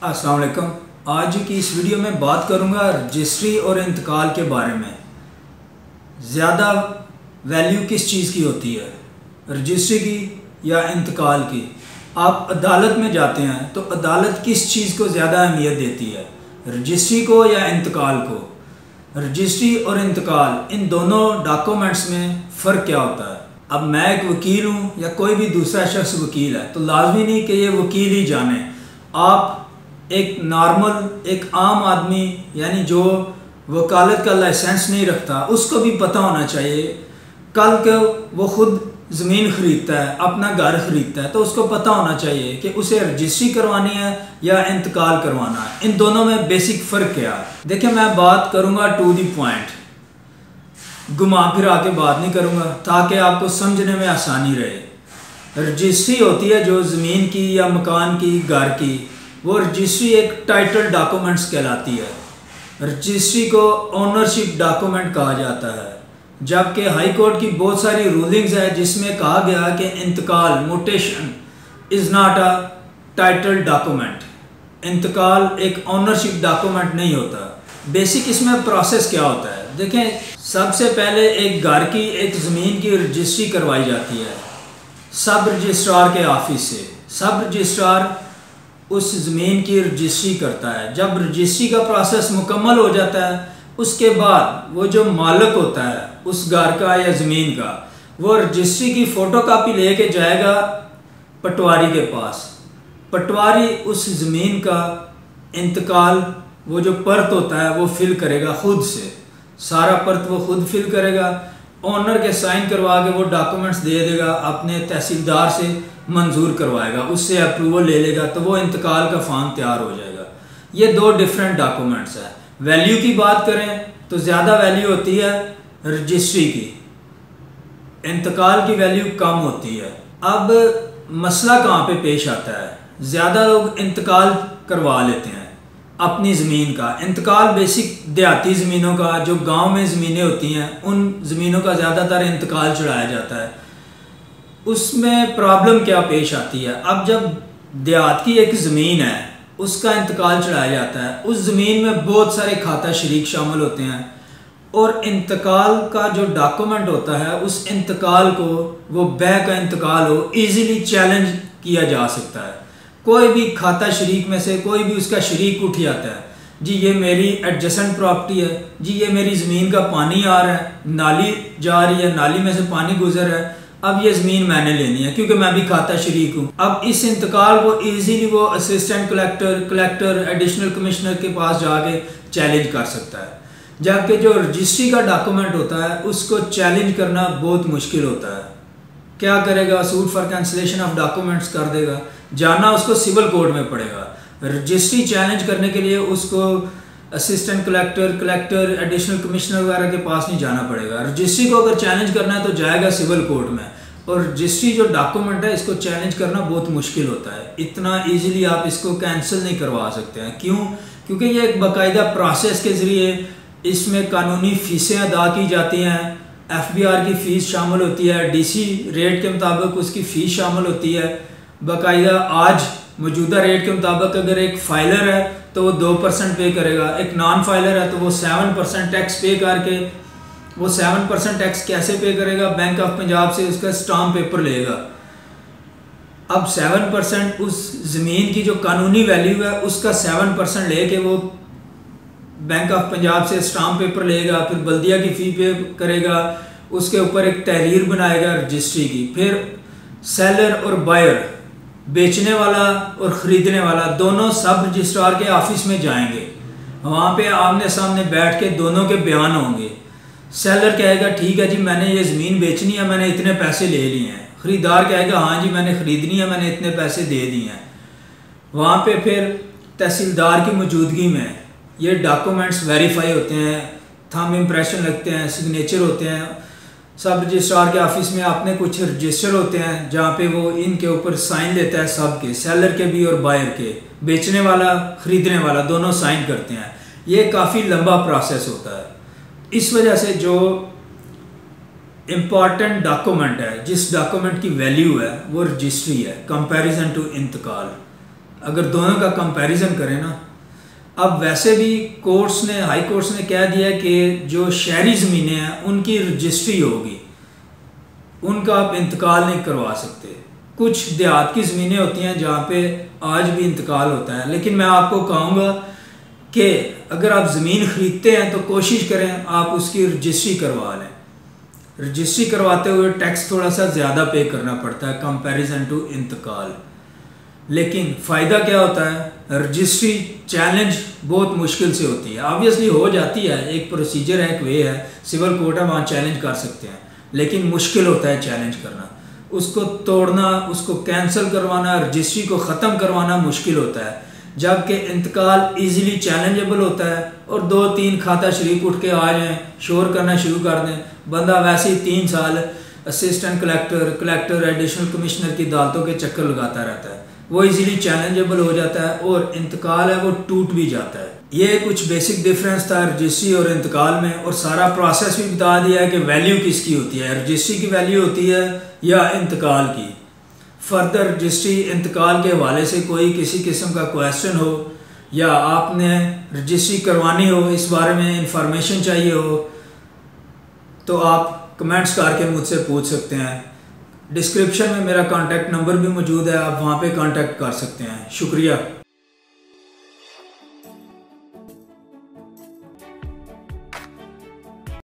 अस्सलाम वालेकुम। आज की इस वीडियो में बात करूंगा रजिस्ट्री और इंतकाल के बारे में। ज़्यादा वैल्यू किस चीज़ की होती है, रजिस्ट्री की या इंतकाल की? आप अदालत में जाते हैं तो अदालत किस चीज़ को ज़्यादा अहमियत देती है, रजिस्ट्री को या इंतकाल को? रजिस्ट्री और इंतकाल इन दोनों डॉक्यूमेंट्स में फ़र्क क्या होता है? अब मैं एक वकील हूँ या कोई भी दूसरा शख्स वकील है तो लाजमी नहीं कि ये वकील ही जाने। आप एक नॉर्मल एक आम आदमी यानी जो वकालत का लाइसेंस नहीं रखता उसको भी पता होना चाहिए। कल को वो खुद ज़मीन ख़रीदता है, अपना घर ख़रीदता है तो उसको पता होना चाहिए कि उसे रजिस्ट्री करवानी है या इंतकाल करवाना है। इन दोनों में बेसिक फ़र्क क्या है? देखिए, मैं बात करूँगा टू दी पॉइंट, घुमा फिरा के बात नहीं करूँगा ताकि आपको समझने में आसानी रहे। रजिस्ट्री होती है जो ज़मीन की या मकान की, घर की, वो रजिस्ट्री एक टाइटल डॉक्यूमेंट्स कहलाती है। रजिस्ट्री को ओनरशिप डॉक्यूमेंट कहा जाता है, जबकि हाई कोर्ट की बहुत सारी रूलिंग्स है जिसमें कहा गया कि इंतकाल mutation is not a title document. इंतकाल एक ओनरशिप डॉक्यूमेंट नहीं होता। बेसिक इसमें प्रोसेस क्या होता है देखें। सबसे पहले एक घर की, एक ज़मीन की रजिस्ट्री करवाई जाती है सब रजिस्ट्रार के ऑफिस से। सब रजिस्ट्रार उस ज़मीन की रजिस्ट्री करता है। जब रजिस्ट्री का प्रोसेस मुकम्मल हो जाता है उसके बाद वो जो मालिक होता है उस घर का या ज़मीन का, वो रजिस्ट्री की फ़ोटोकॉपी लेके जाएगा पटवारी के पास। पटवारी उस ज़मीन का इंतकाल, वो जो पर्त होता है वो फिल करेगा खुद से, सारा पर्त वो खुद फिल करेगा। ओनर के साइन करवा के वो डॉक्यूमेंट्स दे देगा, अपने तहसीलदार से मंजूर करवाएगा, उससे अप्रूवल ले लेगा तो वो इंतकाल का फॉर्म तैयार हो जाएगा। ये दो डिफरेंट डॉक्यूमेंट्स हैं। वैल्यू की बात करें तो ज़्यादा वैल्यू होती है रजिस्ट्री की, इंतकाल की वैल्यू कम होती है। अब मसला कहाँ पे पेश आता है? ज़्यादा लोग इंतकाल करवा लेते हैं अपनी ज़मीन का। इंतकाल बेसिक देहाती ज़मीनों का, जो गांव में ज़मीनें होती हैं उन ज़मीनों का ज़्यादातर इंतकाल चढ़ाया जाता है। उसमें प्रॉब्लम क्या पेश आती है? अब जब देहात की एक ज़मीन है उसका इंतकाल चढ़ाया जाता है, उस ज़मीन में बहुत सारे खाता शरीक शामिल होते हैं और इंतकाल का जो डॉक्यूमेंट होता है उस इंतकाल को, वो बैक का इंतकाल हो, ईज़िली चैलेंज किया जा सकता है। कोई भी खाता शरीक में से कोई भी उसका शरीक उठ जाता है, जी ये मेरी एडजेसेंट प्रॉपर्टी है, जी ये मेरी ज़मीन का पानी आ रहा है, नाली जा रही है, नाली में से पानी गुजर रहा है, अब ये ज़मीन मैंने लेनी है क्योंकि मैं भी खाता शरीक हूँ। अब इस इंतकाल को इजीली वो असिस्टेंट कलेक्टर, एडिशनल कमिश्नर के पास जाके चैलेंज कर सकता है। जबकि जो रजिस्ट्री का डॉक्यूमेंट होता है उसको चैलेंज करना बहुत मुश्किल होता है। क्या करेगा? Suit for cancellation of documents कर देगा, जाना उसको सिविल कोर्ट में पड़ेगा। रजिस्ट्री चैलेंज करने के लिए उसको असिस्टेंट कलेक्टर, एडिशनल कमिश्नर वगैरह के पास नहीं जाना पड़ेगा। रजिस्ट्री को अगर चैलेंज करना है तो जाएगा सिविल कोर्ट में। और रजिस्ट्री जो डॉक्यूमेंट है इसको चैलेंज करना बहुत मुश्किल होता है। इतना ईजिली आप इसको कैंसिल नहीं करवा सकते हैं। क्यों? क्योंकि ये एक बाकायदा प्रोसेस के ज़रिए इसमें कानूनी फ़ीसें अदा की जाती हैं। FBR की फ़ीस शामिल होती है, DC रेट के मुताबिक उसकी फ़ीस शामिल होती है। बाकायदा आज मौजूदा रेट के मुताबिक अगर एक फाइलर है तो वो 2% पे करेगा, एक नॉन फाइलर है तो वो 7% टैक्स पे करके, वो 7% टैक्स कैसे पे करेगा? बैंक ऑफ पंजाब से उसका स्टाम्प पेपर लेगा। अब 7% उस ज़मीन की जो कानूनी वैल्यू है उसका 7% लेके वो बैंक ऑफ पंजाब से स्टाम्प पेपर लेगा, फिर बल्दिया की फ़ी पे करेगा, उसके ऊपर एक तहरीर बनाएगा रजिस्ट्री की। फिर सेलर और बायर, बेचने वाला और ख़रीदने वाला, दोनों सब रजिस्ट्रार के ऑफिस में जाएंगे। वहाँ पे आमने सामने बैठ के दोनों के बयान होंगे। सेलर कहेगा ठीक है जी मैंने ये ज़मीन बेचनी है, मैंने इतने पैसे ले लिए हैं। ख़रीदार कहेगा हाँ जी मैंने ख़रीदनी है, मैंने इतने पैसे दे दिए हैं। वहाँ पे फिर तहसीलदार की मौजूदगी में ये डॉक्यूमेंट्स वेरीफाई होते हैं, थंब इम्प्रेशन लगते हैं, सिग्नेचर होते हैं। सब रजिस्ट्रार के ऑफिस में अपने कुछ रजिस्टर होते हैं जहाँ पे वो इनके ऊपर साइन लेता है, सब के, सेलर के भी और बायर के, बेचने वाला ख़रीदने वाला दोनों साइन करते हैं। ये काफ़ी लंबा प्रोसेस होता है। इस वजह से जो इम्पॉर्टेंट डॉक्यूमेंट है, जिस डॉक्यूमेंट की वैल्यू है वो रजिस्ट्री है कंपैरिजन टू इंतकाल। अगर दोनों का कंपैरिजन करें ना, अब वैसे भी कोर्ट्स ने, हाई कोर्ट्स ने कह दिया कि जो शहरी ज़मीनें हैं उनकी रजिस्ट्री होगी, उनका आप इंतकाल नहीं करवा सकते। कुछ देहात की ज़मीनें होती हैं जहाँ पे आज भी इंतकाल होता है, लेकिन मैं आपको कहूँगा कि अगर आप ज़मीन ख़रीदते हैं तो कोशिश करें आप उसकी रजिस्ट्री करवा लें। रजिस्ट्री करवाते हुए टैक्स थोड़ा सा ज़्यादा पे करना पड़ता है कंपैरिजन टू इंतकाल, लेकिन फ़ायदा क्या होता है, रजिस्ट्री चैलेंज बहुत मुश्किल से होती है। ऑब्वियसली हो जाती है, एक प्रोसीजर है, एक वे है, सिविल कोर्ट है, वहाँ चैलेंज कर सकते हैं, लेकिन मुश्किल होता है चैलेंज करना, उसको तोड़ना, उसको कैंसिल करवाना, रजिस्ट्री को ख़त्म करवाना मुश्किल होता है। जबकि इंतकाल इजीली चैलेंजेबल होता है और 2-3 खाता शरीक उठ के आ जाएं, शोर करना शुरू कर दें, बंदा वैसे ही 3 साल असिस्टेंट कलेक्टर, एडिशनल कमिश्नर की अदालतों के चक्कर लगाता रहता है, वो इजीली चैलेंजेबल हो जाता है और इंतकाल है वो टूट भी जाता है। ये कुछ बेसिक डिफरेंस था रजिस्ट्री और इंतकाल में, और सारा प्रोसेस भी बता दिया है कि वैल्यू किसकी होती है, रजिस्ट्री की वैल्यू होती है या इंतकाल की। फर्दर रजिस्ट्री इंतकाल के हवाले से कोई किसी किस्म का क्वेश्चन हो या आपने रजिस्ट्री करवानी हो, इस बारे में इंफॉर्मेशन चाहिए हो, तो आप कमेंट्स करके मुझसे पूछ सकते हैं। डिस्क्रिप्शन में मेरा कॉन्टैक्ट नंबर भी मौजूद है, आप वहाँ पे कॉन्टैक्ट कर सकते हैं। शुक्रिया।